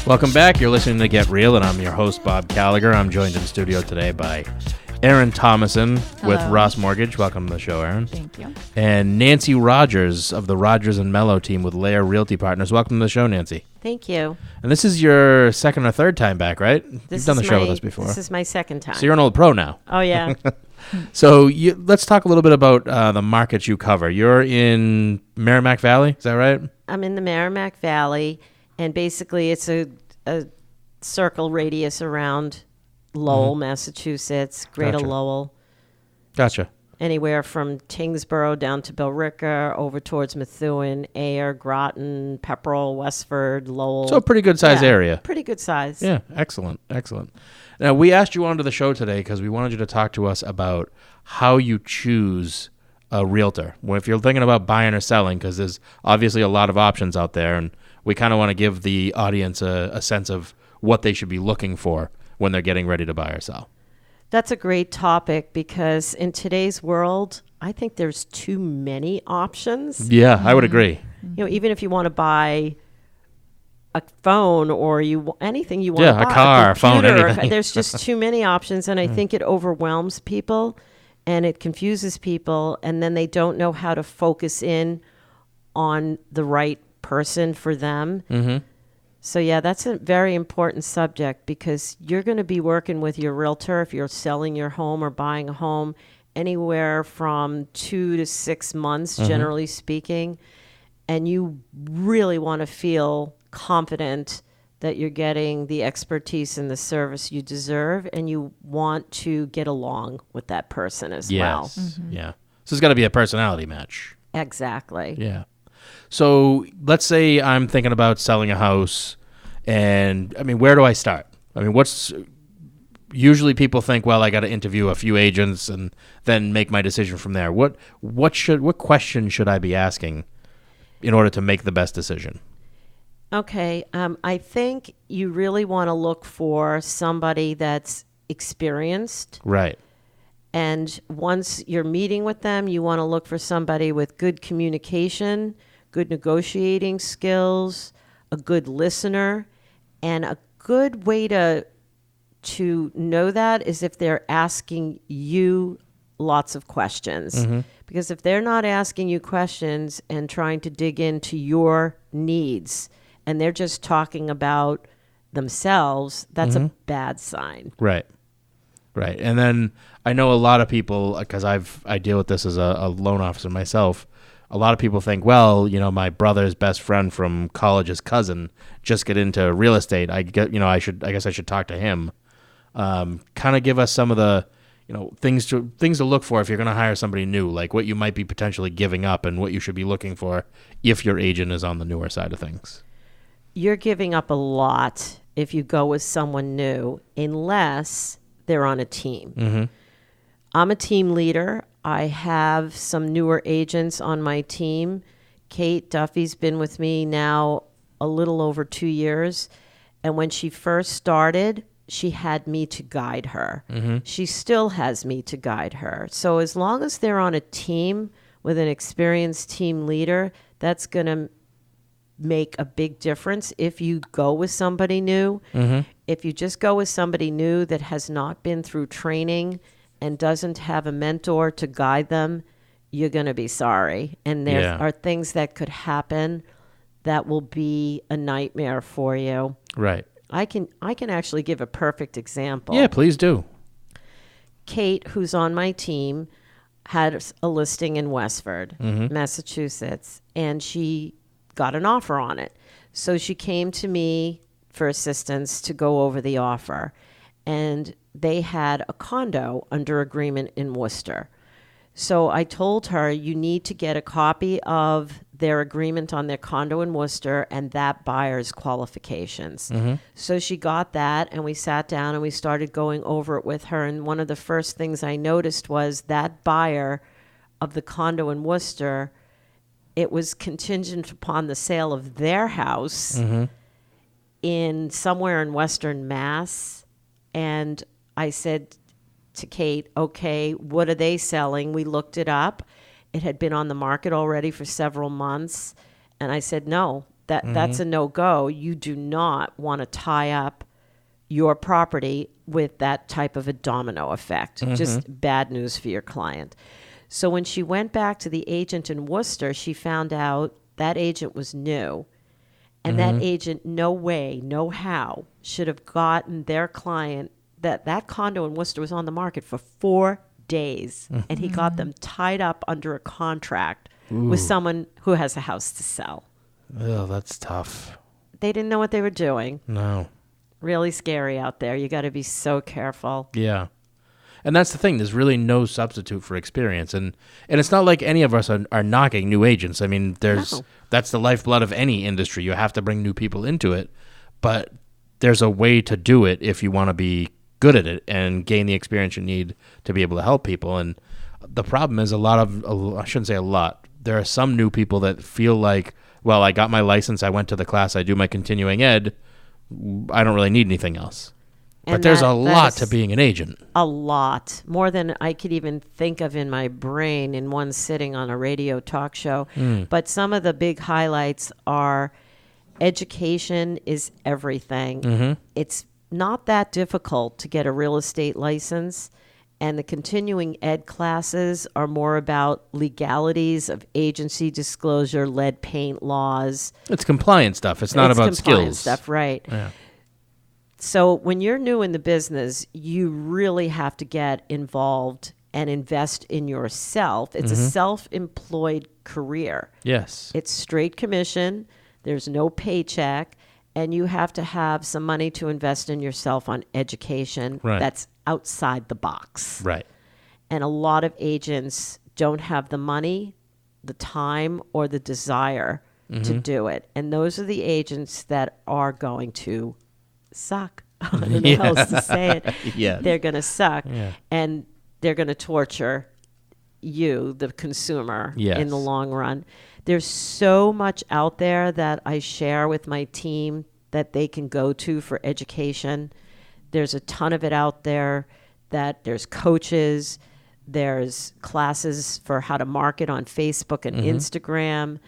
Welcome back. You're listening to Get Real, and I'm your host, Bob Gallagher. I'm joined in studio today by Erin Thomason with Ross Mortgage. Welcome to the show, Erin. Thank you. And Nancy Rogers of the Rogers and Mello team with Lair Realty Partners. Welcome to the show, Nancy. Thank you. And this is your second or third time back, right? You've done the show with us before. This is my second time. So you're an old pro now. Oh, yeah. So let's talk a little bit about the markets you cover. You're in Merrimack Valley, is that right? I'm in the Merrimack Valley, and basically it's a circle radius around Lowell, Massachusetts, Greater Gotcha. Lowell, Gotcha. anywhere from Tingsboro down to Billerica, over towards Methuen, Ayer, Groton, Pepperell, Westford, Lowell. So a pretty good size area. Pretty good size. Yeah, excellent, excellent. Now, we asked you onto the show today because we wanted you to talk to us about how you choose a realtor. Well, if you're thinking about buying or selling, because there's obviously a lot of options out there, and we kind of want to give the audience a sense of what they should be looking for when they're getting ready to buy or sell. That's a great topic because in today's world, I think there's too many options. Yeah, I would agree. You know, even if you want to buy a phone or anything you want to buy, a car, a phone, computer, anything. there's just too many options, and I think it overwhelms people and it confuses people, and then they don't know how to focus in on the right person for them. Mm-hmm. So yeah, that's a very important subject because you're going to be working with your realtor if you're selling your home or buying a home anywhere from 2 to 6 months, generally speaking. And you really want to feel confident that you're getting the expertise and the service you deserve, and you want to get along with that person as well. Yeah. So it's got to be a personality match. Exactly. Yeah. So let's say I'm thinking about selling a house, and I mean, where do I start? I mean, usually people think, well, I got to interview a few agents and then make my decision from there. What question should I be asking in order to make the best decision? Okay. I think you really want to look for somebody that's experienced. Right. And once you're meeting with them, you want to look for somebody with good communication, good negotiating skills, a good listener, and a good way to know that is if they're asking you lots of questions. Mm-hmm. Because if they're not asking you questions and trying to dig into your needs, and they're just talking about themselves, that's a bad sign. Right. Right. And then I know a lot of people, because I deal with this as a loan officer myself, a lot of people think, well, you know, my brother's best friend from college's cousin just get into real estate. I guess I should talk to him. Kind of give us some of the, things to look for if you're going to hire somebody new, like what you might be potentially giving up and what you should be looking for if your agent is on the newer side of things. You're giving up a lot if you go with someone new, unless they're on a team. Mm-hmm. I'm a team leader. I have some newer agents on my team. Kate Duffy's been with me now a little over 2 years. And when she first started, she had me to guide her. Mm-hmm. She still has me to guide her. So as long as they're on a team with an experienced team leader, that's going to make a big difference if you go with somebody new. Mm-hmm. If you just go with somebody new that has not been through training and doesn't have a mentor to guide them, you're going to be sorry. And there are things that could happen that will be a nightmare for you. Right. I can actually give a perfect example. Yeah, please do. Kate, who's on my team, had a listing in Westford, Massachusetts, and she got an offer on it. So she came to me for assistance to go over the offer. And they had a condo under agreement in Worcester. So I told her, you need to get a copy of their agreement on their condo in Worcester and that buyer's qualifications. Mm-hmm. So she got that, and we sat down and we started going over it with her. And one of the first things I noticed was that buyer of the condo in Worcester, it was contingent upon the sale of their house in somewhere in Western Mass. And I said to Kate, okay, what are they selling? We looked it up. It had been on the market already for several months. And I said, no, That's a no-go. You do not want to tie up your property with that type of a domino effect. Just bad news for your client. So when she went back to the agent in Worcester, she found out that agent was new. And that agent, no way, no how, should have gotten their client, that condo in Worcester was on the market for 4 days. And he got them tied up under a contract with someone who has a house to sell. Oh, that's tough. They didn't know what they were doing. No. Really scary out there. You got to be so careful. Yeah. And that's the thing. There's really no substitute for experience. And it's not like any of us are knocking new agents. I mean, that's the lifeblood of any industry. You have to bring new people into it. But there's a way to do it if you want to be good at it and gain the experience you need to be able to help people. And the problem is I shouldn't say a lot. There are some new people that feel like, well, I got my license, I went to the class, I do my continuing ed, I don't really need anything else. But there's a lot to being an agent. A lot. More than I could even think of in my brain in one sitting on a radio talk show. But some of the big highlights are education is everything. It's not that difficult to get a real estate license. And the continuing ed classes are more about legalities of agency disclosure, lead paint laws. It's compliance stuff. It's not about skills. Stuff, right. Yeah. So when you're new in the business, you really have to get involved and invest in yourself. It's a self-employed career. Yes. It's straight commission. There's no paycheck. And you have to have some money to invest in yourself on education that's outside the box. Right. And a lot of agents don't have the money, the time, or the desire to do it. And those are the agents that are going to suck. I don't know how else to say it. Yeah. They're going to suck. Yeah. And they're going to torture you, the consumer, in the long run. There's so much out there that I share with my team that they can go to for education. There's a ton of it out there that there's coaches, there's classes for how to market on Facebook and Instagram.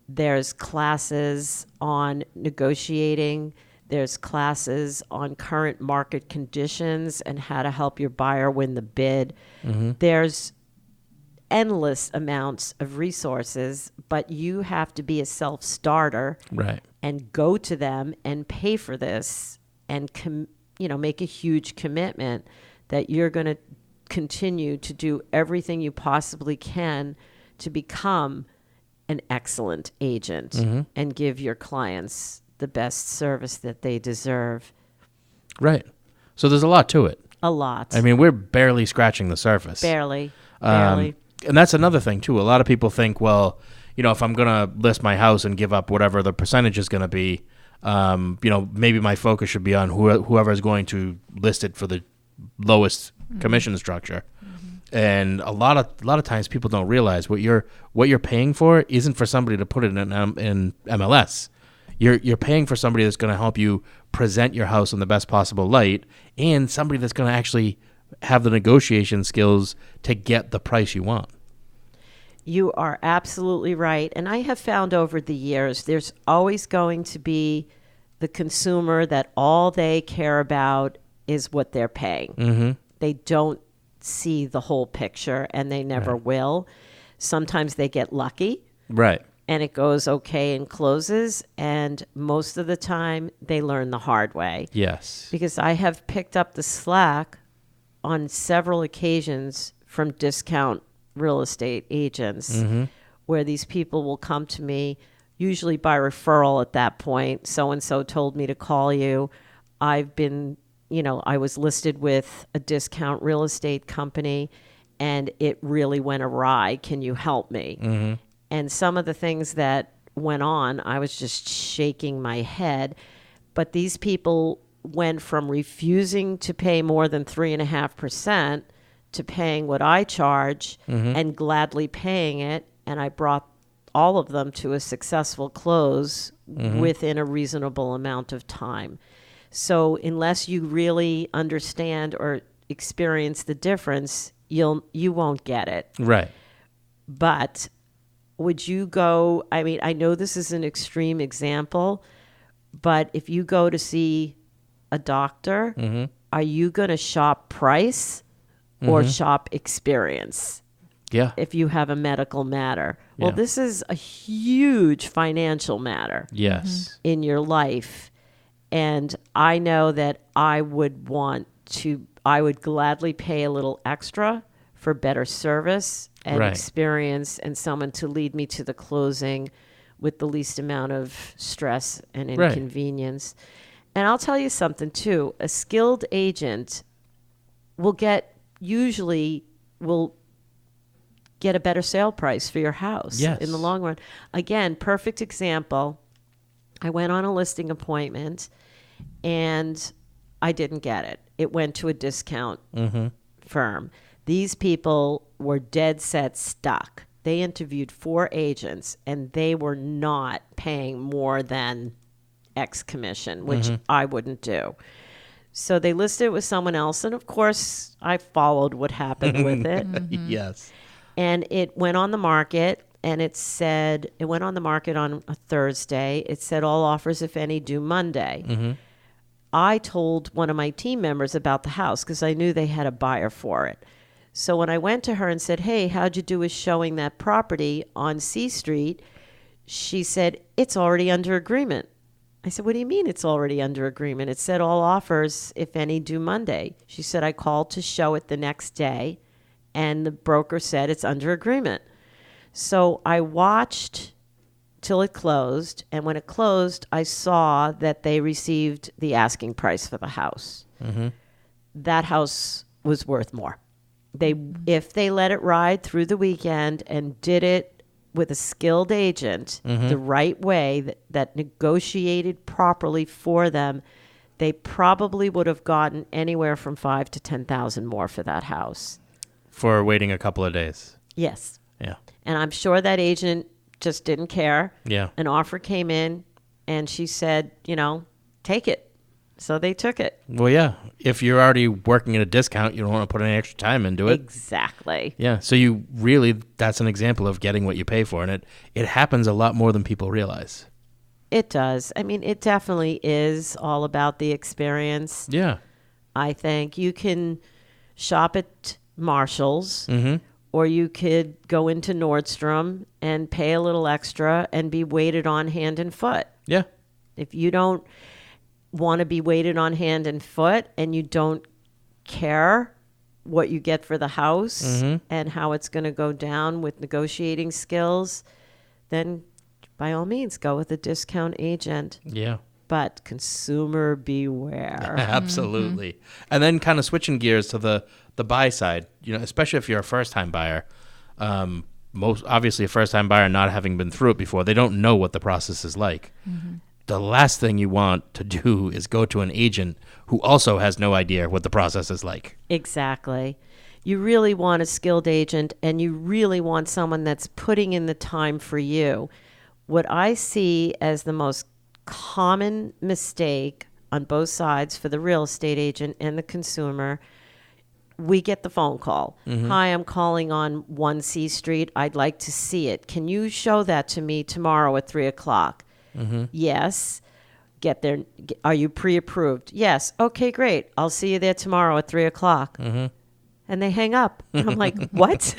There's classes on negotiating. There's classes on current market conditions and how to help your buyer win the bid. There's endless amounts of resources, but you have to be a self-starter and go to them and pay for this and make a huge commitment that you're going to continue to do everything you possibly can to become an excellent agent and give your clients the best service that they deserve. Right. So there's a lot to it. A lot. I mean, we're barely scratching the surface. Barely. And that's another thing, too. A lot of people think, well, if I'm going to list my house and give up whatever the percentage is going to be, maybe my focus should be on whoever is going to list it for the lowest commission structure. And a lot of times people don't realize what you're paying for isn't for somebody to put it in MLS. You're paying for somebody that's going to help you present your house in the best possible light, and somebody that's going to actually have the negotiation skills to get the price you want. You are absolutely right. And I have found over the years, there's always going to be the consumer that all they care about is what they're paying. They don't see the whole picture, and they never will. Sometimes they get lucky. Right. And it goes okay and closes. And most of the time, they learn the hard way. Yes. Because I have picked up the slack on several occasions from discount real estate agents where these people will come to me, usually by referral at that point. So-and-so told me to call you. I've been, I was listed with a discount real estate company and it really went awry. Can you help me? And some of the things that went on, I was just shaking my head. But these people went from refusing to pay more than 3.5% to paying what I charge and gladly paying it. And I brought all of them to a successful close within a reasonable amount of time. So unless you really understand or experience the difference, you won't get it. Right. But would you go? I mean, I know this is an extreme example, but if you go to see a doctor, are you going to shop price or shop experience? Yeah. If you have a medical matter. Well, Yeah. this is a huge financial matter Yes. in your life. And I know that I would gladly pay a little extra for better service and Right. experience and someone to lead me to the closing with the least amount of stress and Right. inconvenience. And I'll tell you something too. A skilled agent will get a better sale price for your house Yes. in the long run. Again, perfect example. I went on a listing appointment and I didn't get it. It went to a discount firm. These people were dead set stuck. They interviewed 4 agents and they were not paying more than X commission, which I wouldn't do. So they listed it with someone else. And of course, I followed what happened with it. Yes. And it went on the market, and it went on the market on a Thursday. It said all offers, if any, due Monday. I told one of my team members about the house because I knew they had a buyer for it. So when I went to her and said, hey, how'd you do with showing that property on C Street? She said, it's already under agreement. I said, what do you mean it's already under agreement? It said all offers, if any, due Monday. She said, I called to show it the next day. And the broker said it's under agreement. So I watched till it closed. And when it closed, I saw that they received the asking price for the house. That house was worth more. If they let it ride through the weekend and did it with a skilled agent the right way, that negotiated properly for them, they probably would have gotten anywhere from $5,000 to $10,000 more for that house. For waiting a couple of days. Yes. Yeah. And I'm sure that agent just didn't care. Yeah. An offer came in and she said, take it. So they took it. Well, yeah. If you're already working at a discount, you don't want to put any extra time into it. Exactly. Yeah. So that's an example of getting what you pay for. And it happens a lot more than people realize. It does. I mean, it definitely is all about the experience. Yeah. I think you can shop at Marshall's, or you could go into Nordstrom and pay a little extra and be waited on hand and foot. Yeah. If you don't want to be waited on hand and foot and you don't care what you get for the house and how it's going to go down with negotiating skills, then by all means go with a discount agent. Yeah. But consumer beware. Absolutely. And then kind of switching gears to the buy side, especially if you're a first-time buyer, most obviously a first-time buyer not having been through it before, they don't know what the process is like. The last thing you want to do is go to an agent who also has no idea what the process is like. Exactly. You really want a skilled agent, and you really want someone that's putting in the time for you. What I see as the most common mistake on both sides for the real estate agent and the consumer, we get the phone call. Hi, I'm calling on 1 C Street. I'd like to see it. Can you show that to me tomorrow at 3:00? Yes. Get there. Are you pre-approved? Yes. Okay, great. I'll see you there tomorrow at 3:00. And they hang up. And I'm like, what?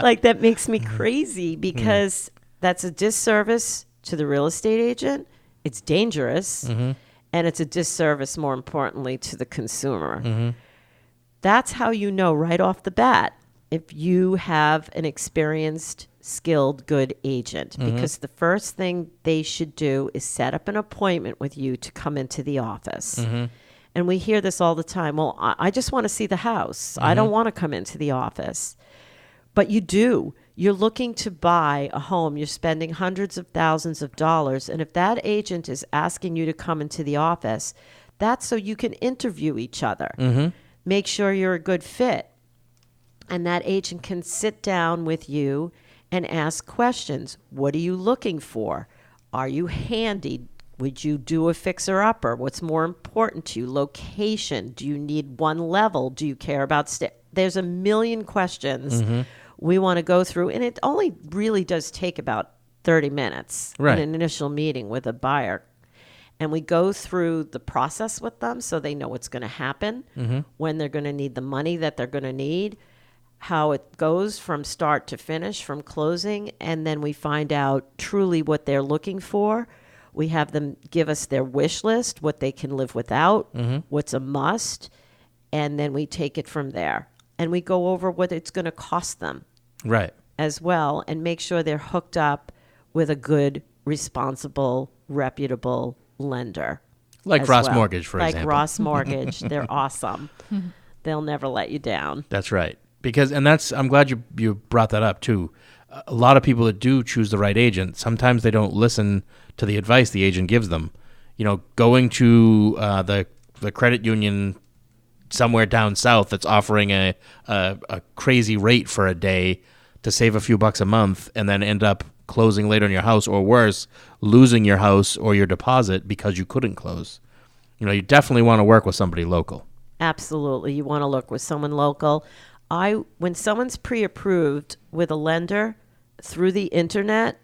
Like, that makes me crazy because that's a disservice to the real estate agent. It's dangerous. And it's a disservice, more importantly, to the consumer. That's how you know right off the bat if you have an experienced, skilled, good agent. Because the first thing they should do is set up an appointment with you to come into the office. And we hear this all the time. Well, I just want to see the house. I don't want to come into the office. But you do. You're looking to buy a home. You're spending hundreds of thousands of dollars. And if that agent is asking you to come into the office, that's so you can interview each other. Make sure you're a good fit. And that agent can sit down with you and ask questions. What are you looking for? Are you handy? Would you do a fixer-upper? What's more important to you? Location. Do you need one level? Do you care about there's a million questions We want to go through, and it only really does take about 30 minutes Right. in an initial meeting with a buyer. And we go through the process with them so they know what's going to happen, when they're going to need the money that they're going to need, how it goes from start to finish, from closing, and then we find out truly what they're looking for. We have them give us their wish list, what they can live without, what's a must, and then we take it from there. And we go over what it's going to cost them Right. as well and make sure they're hooked up with a good, responsible, reputable lender. Like as Ross well. Mortgage, for like example. Ross Mortgage. They're awesome. They'll never let you down. That's right. Because, and that's, I'm glad you brought that up too. A lot of people that do choose the right agent, sometimes they don't listen to the advice the agent gives them. You know, going to the credit union somewhere down south that's offering a crazy rate for a day to save a few bucks a month and then end up closing later on your house, or worse, losing your house or your deposit because you couldn't close. You know, you definitely want to work with somebody local. Absolutely. You want to look with someone local. When someone's pre-approved with a lender through the internet,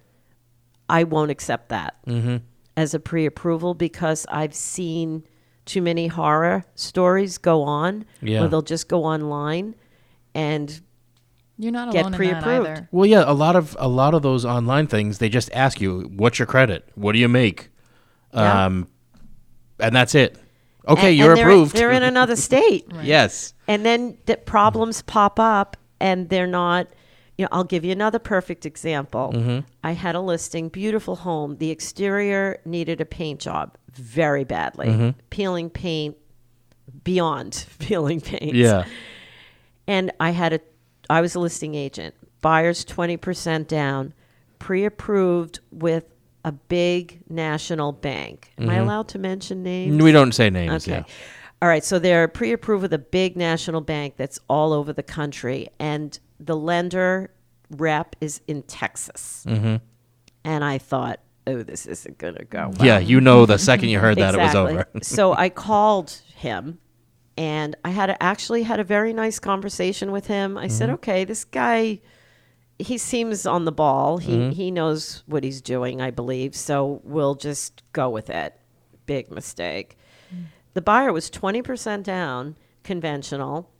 I won't accept that as a pre-approval, because I've seen too many horror stories go on where they'll just go online and You're not get alone in that pre-approved. either. Well, yeah, a lot of those online things, they just ask you, "What's your credit? What do you make?" Yeah. And that's it. Okay, And- you're and approved. They're in another state. Yes. And then the problems pop up and they're not, I'll give you another perfect example. I had a listing, beautiful home. The exterior needed a paint job very badly. Peeling paint, beyond peeling paint. Yeah. And I was a listing agent. Buyers 20% down, pre-approved with a big national bank. Am I allowed to mention names? We don't say names. Okay. Yeah. All right. So they're pre-approved with a big national bank that's all over the country. And the lender rep is in Texas. And I thought, oh, this isn't going to go well. Yeah, you know the second you heard that Exactly. it was over. So I called him, and I actually had a very nice conversation with him. I said, okay, this guy, he seems on the ball. He knows what he's doing, I believe. So we'll just go with it. Big mistake. The buyer was 20% down, conventional,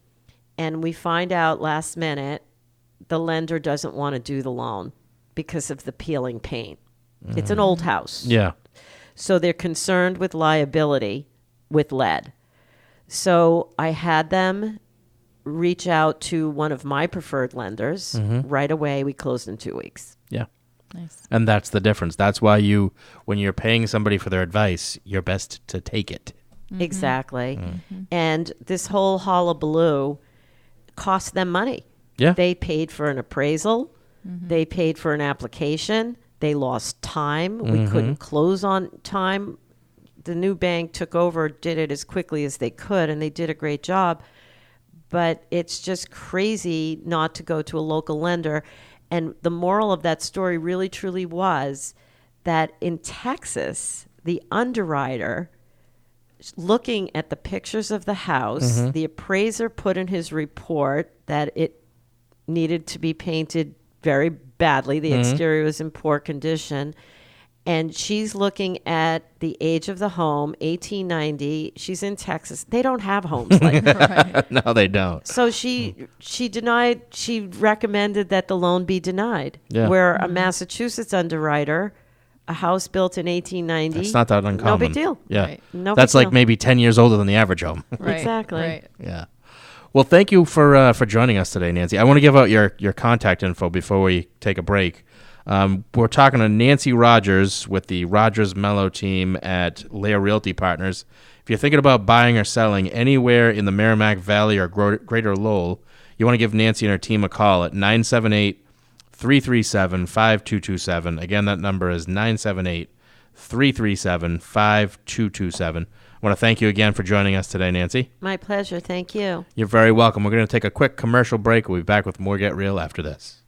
and we find out last minute the lender doesn't want to do the loan because of the peeling paint. It's an old house. Yeah. So they're concerned with liability with lead. So I had them reach out to one of my preferred lenders right away. We closed in 2 weeks. Yeah. Nice. And that's the difference. That's why when you're paying somebody for their advice, you're best to take it. Exactly. And this whole hullabaloo cost them money. Yeah. They paid for an appraisal. They paid for an application. They lost time. We couldn't close on time. The new bank took over, did it as quickly as they could, and they did a great job. But it's just crazy not to go to a local lender. And the moral of that story really, truly was that in Texas, the underwriter, looking at the pictures of the house, the appraiser put in his report that it needed to be painted very badly. The exterior was in poor condition. And she's looking at the age of the home, 1890. She's in Texas. They don't have homes like that. No, they don't. So she recommended that the loan be denied. Yeah. Where a Massachusetts underwriter, a house built in 1890. It's not that uncommon. No big deal. Yeah. Right. No That's big like deal. maybe 10 years older than the average home. Right. Exactly. Right. Yeah. Well, thank you for joining us today, Nancy. I want to give out your contact info before we take a break. We're talking to Nancy Rogers with the Rogers Mello team at Lair Realty Partners. If you're thinking about buying or selling anywhere in the Merrimack Valley or Greater Lowell, you want to give Nancy and her team a call at 978-337-5227. Again, that number is 978-337-5227. I want to thank you again for joining us today, Nancy. My pleasure. Thank you. You're very welcome. We're going to take a quick commercial break. We'll be back with more Get Real after this.